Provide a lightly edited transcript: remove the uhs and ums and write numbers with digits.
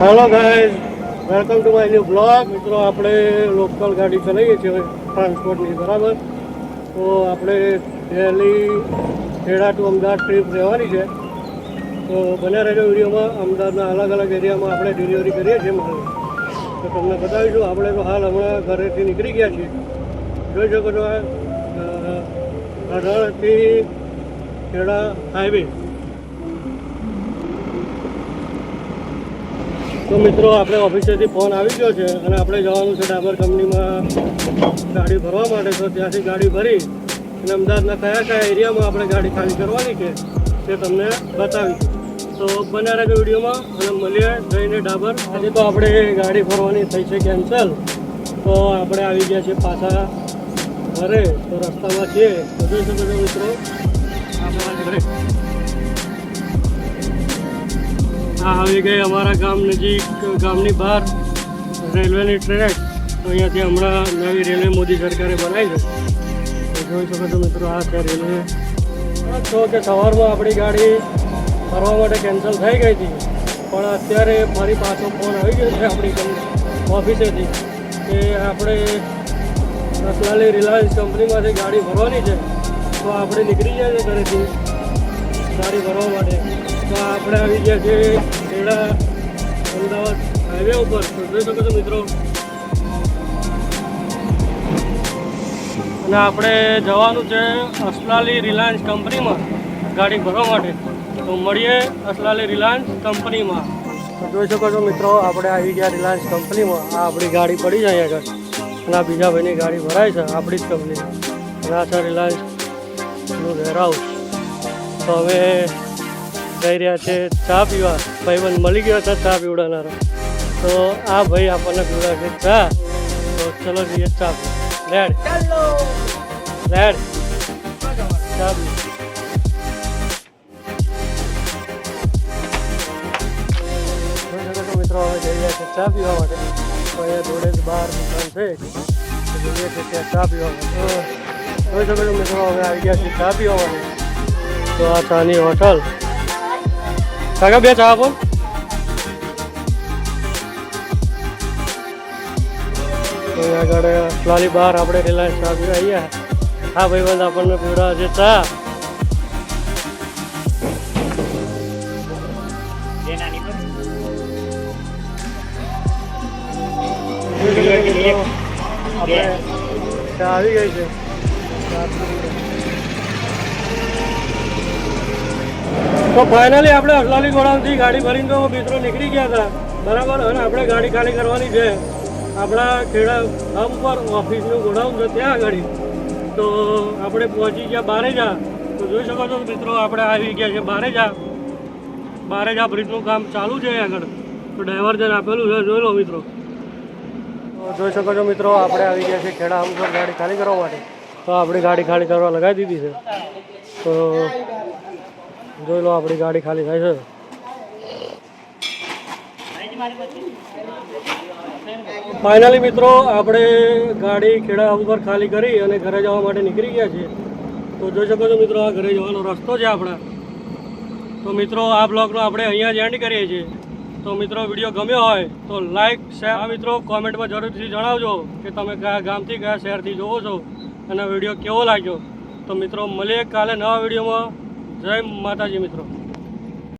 Hello guys, welcome to my new blog. मित्रों, આપણે local ગાડી ચલાવીએ છીએ ટ્રાન્સપોર્ટની બરાબર। તો આપણે દિલ્હી ખેડા ટુ અમદાવાદ ટ્રીપ રહેવાની છે। તો બને રહેજો વિડીયોમાં। અમદાવાદના અલગ અલગ એરિયામાં આપણે ડિલિવરી કરીએ છીએ માલ। તો તમને બતાવીશું। આપણે તો હાલ હમણાં ઘરેથી નીકળી ગયા છીએ। જોઈ શકો છો અઢળથી ખેડા હાઈવે। તો મિત્રો, આપણે ઓફિસેથી ફોન આવી ગયો છે અને આપણે જવાનું છે ડાબર કંપનીમાં ગાડી ભરવા માટે। તો ત્યાંથી ગાડી ભરી અને અમદાવાદના કયા કયા એરિયામાં આપણે ગાડી ખાલી કરવાની છે તે તમને બતાવીશું। તો બને રહેજો વિડીયોમાં અને મળીએ જઈને ડાબર। આજે તો આપણે ગાડી ભરવાની થઈ છે કેન્સલ। તો આપણે આવી ગયા છીએ પાછા ઘરે। તો રસ્તામાં છીએ તો જોઈ શકો છો મિત્રો આપણા ઘરે। આ આવી ગઈ અમારા ગામ નજીક, ગામની બહાર રેલવેની ટ્રેક। તો અહીંયાથી હમણાં નવી રેલવે મોદી સરકારે બનાવી છે। તો જોઈ શકો છો મિત્રો, આ છે રેલવે। તો કે સવારમાં આપણી ગાડી ફરવા માટે કેન્સલ થઈ ગઈ હતી, પણ અત્યારે ફરી પાછો ફોન આવી ગયો છે આપણી ઓફિસેથી કે આપણે રસલાલી રિલાયન્સ કંપનીમાંથી ગાડી ભરવાની છે। તો આપણે નીકળી ગયા છે ઘરેથી ગાડી ભરવા માટે। તો આપણે આવી ગયા છે ખેડા અમદાવાદ હાઈવે ઉપર। તો જોઈ શકો છો મિત્રો, અને આપણે જવાનું છે અસલાલી રિલાયન્સ કંપનીમાં ગાડી ભરવા માટે। તો મળીએ અસલાલી રિલાયન્સ કંપનીમાં। તો જોઈ શકો છો મિત્રો, આપણે આવી ગયા રિલાયન્સ કંપનીમાં। આ આપણી ગાડી પડી જાય આગળ અને આ બીજા ભાઈની ગાડી ભરાય છે આપણી જ કંપની। અને આ છે રિલાયન્સનું વેરહાઉસ। તો હવે જઈ રહ્યા છે ચા પીવા। ભાઈબંધ મળી ગયો હતા ચા પીવડાવનારો। તો આ ભાઈ આપણને પીવડાવે છે ચા। તો ચલો જઈએ ચા પી। રેડ રેડ ચા પી। મિત્રો, હવે જઈ રહ્યા છે ચા પીવા માટે। તો અહીંયા જોડે જ બહાર દુકાન છે, જઈએ છીએ ત્યાં ચા પીવા માટે। તો જોઈ શકો છો મિત્રો, હવે આવી ગયા છે ચા પીવા માટે। તો આ ચાની હોટલ। કાકા બે ચા આપો। તો આગળ અસલાલી બહાર આપણે રિલાયન્સ ચા પીવા આવ્યા। હા ભાઈબંધ આપણને પીવડાવે છે ચા। ચા આવી ગઈ છે। તો ફાઇનલી આપણે અસલાલી ગોડાઉનથી ગાડી ભરીને તો મિત્રો નીકળી ગયા હતા બરાબર। અને આપણે ગાડી ખાલી કરવાની છે આપણા ખેડા હબ પર ઓફિસનું ગોડાઉન છે ત્યાં આગળ। તો આપણે પહોંચી ગયા બારેજા। તો જોઈ શકો છો મિત્રો, આપણે આવી ગયા છે બારેજા। બારેજા બ્રિજનું કામ ચાલુ છે આગળ। તો ડાયવર્જન આપેલું છે, જોઈ લો મિત્રો। તો જોઈ શકો છો મિત્રો, આપણે આવી ગયા છે ખેડા હબ પર ગાડી ખાલી કરવા માટે। તો આપણી ગાડી ખાલી કરવા લગાવી દીધી છે। તો જોઈ લો આપણી ગાડી ખાલી થાય છે। ફાઇનલી મિત્રો, આપણે ગાડી ખેડા ઉપર ખાલી કરી અને ઘરે જવા માટે નીકળી ગયા છીએ। તો જોઈ શકો છો મિત્રો, આ ઘરે જવાનો રસ્તો છે આપણા। તો મિત્રો, આ બ્લોગનો આપણે અહીંયા જ એન્ડ કરીએ છીએ। તો મિત્રો, વિડીયો ગમ્યો હોય તો લાઈક શેર। મિત્રો, કોમેન્ટમાં જરૂરથી જણાવજો કે તમે કયા ગામથી કયા શહેરથી જોવો છો અને વિડીયો કેવો લાગ્યો। તો મિત્રો, મળીએ કાલે નવા વિડીયોમાં। જય માતાજી મિત્રો।